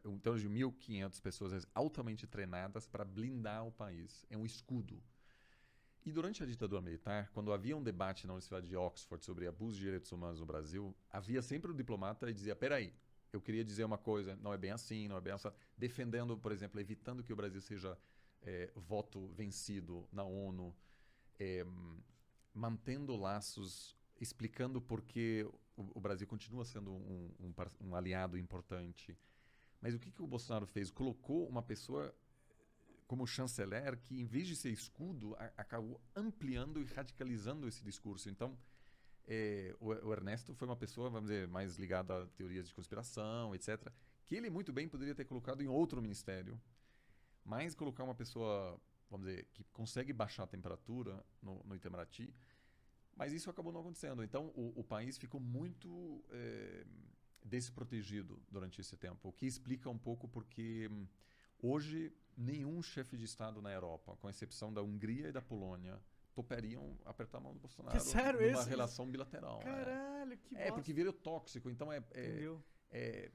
em torno de 1.500 pessoas altamente treinadas para blindar o país. É um escudo. E durante a ditadura militar, quando havia um debate na Universidade de Oxford sobre abuso de direitos humanos no Brasil, havia sempre um diplomata que dizia, peraí, eu queria dizer uma coisa, não é bem assim, não é bem assim, defendendo, por exemplo, evitando que o Brasil seja voto vencido na ONU, é, mantendo laços, explicando por que o Brasil continua sendo um aliado importante. Mas o que o Bolsonaro fez? Colocou uma pessoa como chanceler que, em vez de ser escudo, acabou ampliando e radicalizando esse discurso. Então, o Ernesto foi uma pessoa, vamos dizer, mais ligada a teorias de conspiração, etc., que ele muito bem poderia ter colocado em outro ministério, mas colocar uma pessoa, vamos dizer, que consegue baixar a temperatura no Itamaraty, mas isso acabou não acontecendo. Então, o país ficou muito desprotegido durante esse tempo, o que explica um pouco porque hoje nenhum chefe de Estado na Europa, com exceção da Hungria e da Polônia, topariam apertar a mão do Bolsonaro sério, numa relação bilateral. Caralho, que bosta. Porque vira tóxico. Então, Entendeu?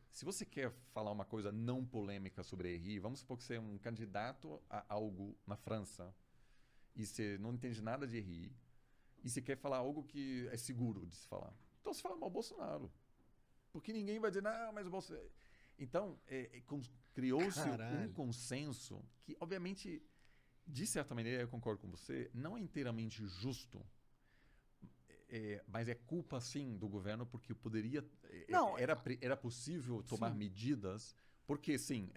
se você quer falar uma coisa não polêmica sobre RI, vamos supor que você é um candidato a algo na França e você não entende nada de RI e você quer falar algo que é seguro de se falar. Então, você fala mal do Bolsonaro. Porque ninguém vai dizer, não, mas o Bolsonaro... Então, criou-se um consenso que, obviamente, de certa maneira, eu concordo com você, não é inteiramente justo, mas é culpa, sim, do governo, porque poderia... era possível tomar medidas, porque, sim,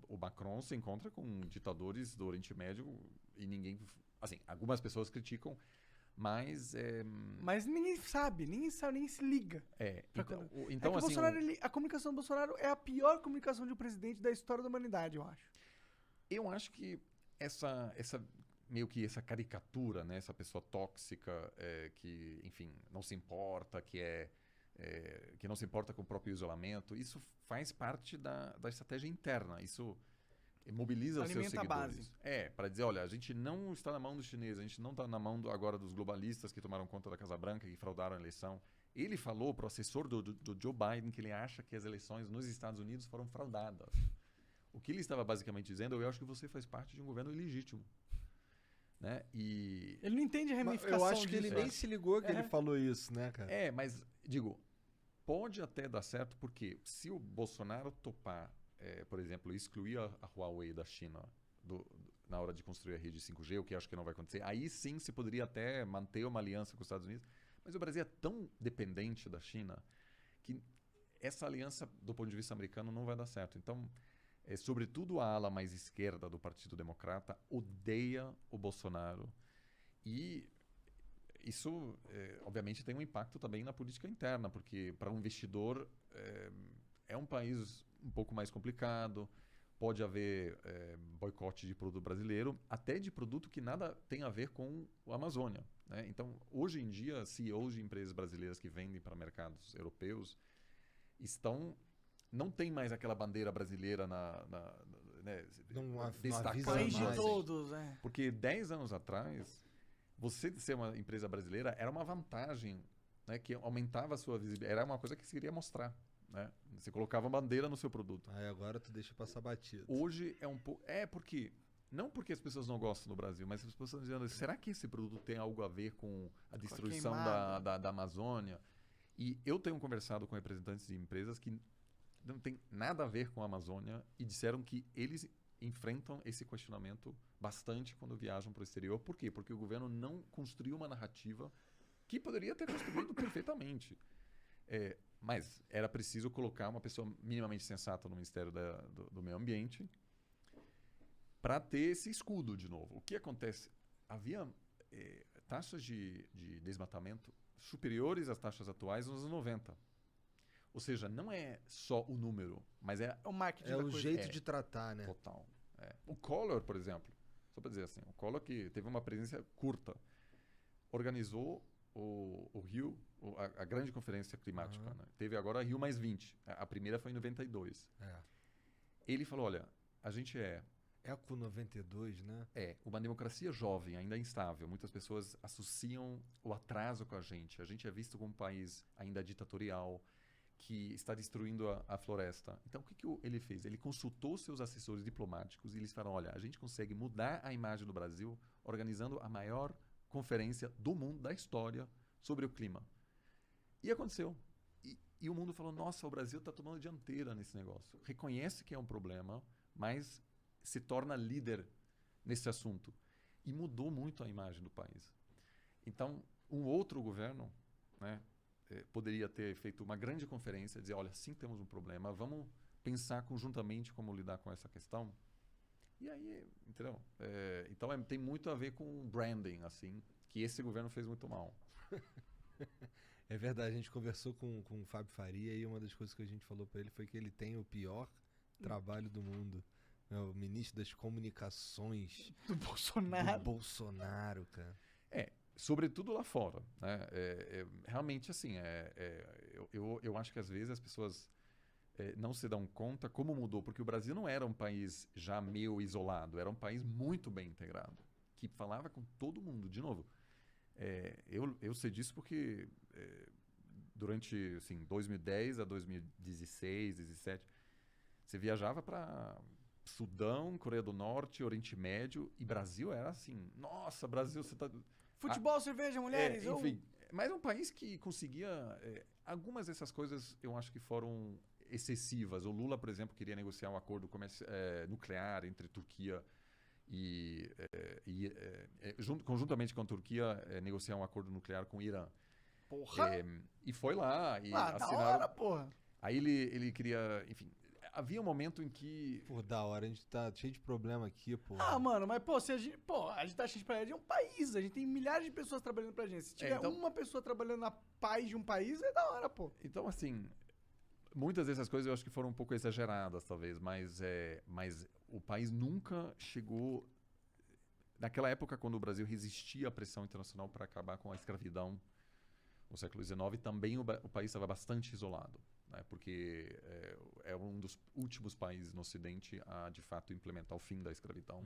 o Macron se encontra com ditadores do Oriente Médio e ninguém... Assim, algumas pessoas criticam, mas... Mas ninguém sabe, nem se liga. Então, assim, a comunicação do Bolsonaro é a pior comunicação de um presidente da história da humanidade, eu acho. Eu acho que meio que essa caricatura, né, essa pessoa tóxica que, enfim, não se importa, que não se importa com o próprio isolamento, isso faz parte da estratégia interna. Isso mobiliza os seus seguidores. Para dizer, olha, a gente não está na mão dos chineses, a gente não está na mão agora dos globalistas que tomaram conta da Casa Branca, que fraudaram a eleição. Ele falou para o assessor do Joe Biden que ele acha que as eleições nos Estados Unidos foram fraudadas. O que ele estava basicamente dizendo, eu acho que você faz parte de um governo ilegítimo. Né? E... Ele não entende a ramificação disso. Eu acho que ele nem se ligou que ele falou isso, né, cara? Mas, digo, pode até dar certo, porque se o Bolsonaro topar, por exemplo, excluir a Huawei da China na hora de construir a rede 5G, o que acho que não vai acontecer, aí sim se poderia até manter uma aliança com os Estados Unidos. Mas o Brasil é tão dependente da China que essa aliança, do ponto de vista americano, não vai dar certo. Então, sobretudo a ala mais esquerda do Partido Democrata odeia o Bolsonaro. E isso, obviamente, tem um impacto também na política interna, porque para um investidor é um país um pouco mais complicado, pode haver boicote de produto brasileiro, até de produto que nada tem a ver com a Amazônia. Né? Então, hoje em dia, CEOs de empresas brasileiras que vendem para mercados europeus não tem mais aquela bandeira brasileira destacando. Todos, Porque 10 anos atrás, você ser uma empresa brasileira era uma vantagem, né, que aumentava a sua visibilidade. Era uma coisa que você queria mostrar. Né? Você colocava bandeira no seu produto. Aí agora tu deixa passar batido. Hoje é um pouco... porque... Não porque as pessoas não gostam do Brasil, mas as pessoas estão dizendo, será que esse produto tem algo a ver com a destruição da Amazônia? E eu tenho conversado com representantes de empresas que não tem nada a ver com a Amazônia e disseram que eles enfrentam esse questionamento bastante quando viajam para o exterior. Por quê? Porque o governo não construiu uma narrativa que poderia ter construído perfeitamente. Mas era preciso colocar uma pessoa minimamente sensata no Ministério do Meio Ambiente para ter esse escudo de novo. O que acontece? Havia taxas de desmatamento superiores às taxas atuais nos anos 90. Ou seja, não é só o número, mas é o marketing. É o jeito de tratar, né? Total. O Collor, por exemplo, só para dizer assim, o Collor, que teve uma presença curta, organizou o Rio, a grande conferência climática. Né? Teve agora a Rio mais 20. A primeira foi em 92. Ele falou, olha, a gente Eco 92, né? Uma democracia jovem, ainda instável. Muitas pessoas associam o atraso com a gente. A gente é visto como um país ainda ditatorial, que está destruindo a floresta. Então, o que ele fez? Ele consultou seus assessores diplomáticos e eles falaram, olha, a gente consegue mudar a imagem do Brasil organizando a maior conferência do mundo, da história, sobre o clima. E aconteceu. E o mundo falou, nossa, o Brasil está tomando dianteira nesse negócio. Reconhece que é um problema, mas se torna líder nesse assunto. E mudou muito a imagem do país. Então, um outro governo, né, poderia ter feito uma grande conferência, dizer, olha, sim, temos um problema, vamos pensar conjuntamente como lidar com essa questão. E aí, entendeu? Então, tem muito a ver com branding, assim, que esse governo fez muito mal. É verdade, a gente conversou com o Fábio Faria e uma das coisas que a gente falou para ele foi que ele tem o pior trabalho do mundo. É o ministro das comunicações Do Bolsonaro. do Bolsonaro, cara. Sobretudo lá fora, né? Realmente, assim, eu acho que às vezes as pessoas não se dão conta como mudou, porque o Brasil não era um país já meio isolado, era um país muito bem integrado, que falava com todo mundo. De novo, eu sei disso porque durante assim, 2010 a 2016, 2017, você viajava para Sudão, Coreia do Norte, Oriente Médio, e Brasil era assim, nossa, Brasil, você tá... Futebol, cerveja, mulheres. Enfim, mas é um país que conseguia... algumas dessas coisas eu acho que foram excessivas. O Lula, por exemplo, queria negociar um acordo nuclear entre Turquia conjuntamente com a Turquia, negociar um acordo nuclear com o Irã. Porra! E foi lá e Da hora, porra. Aí ele queria... Enfim, havia um momento em que... Pô, da hora, a gente tá cheio de problema aqui, pô. Mano, mas se a gente tá cheio de problema, a gente é um país, a gente tem milhares de pessoas trabalhando pra gente. Se tiver uma pessoa trabalhando na paz de um país, é da hora, pô. Então, assim, muitas dessas coisas eu acho que foram um pouco exageradas, talvez, mas o país nunca chegou... Naquela época, quando o Brasil resistia à pressão internacional para acabar com a escravidão no século XIX, também o país estava bastante isolado, né? Porque é um dos últimos países no Ocidente a, de fato, implementar o fim da escravidão.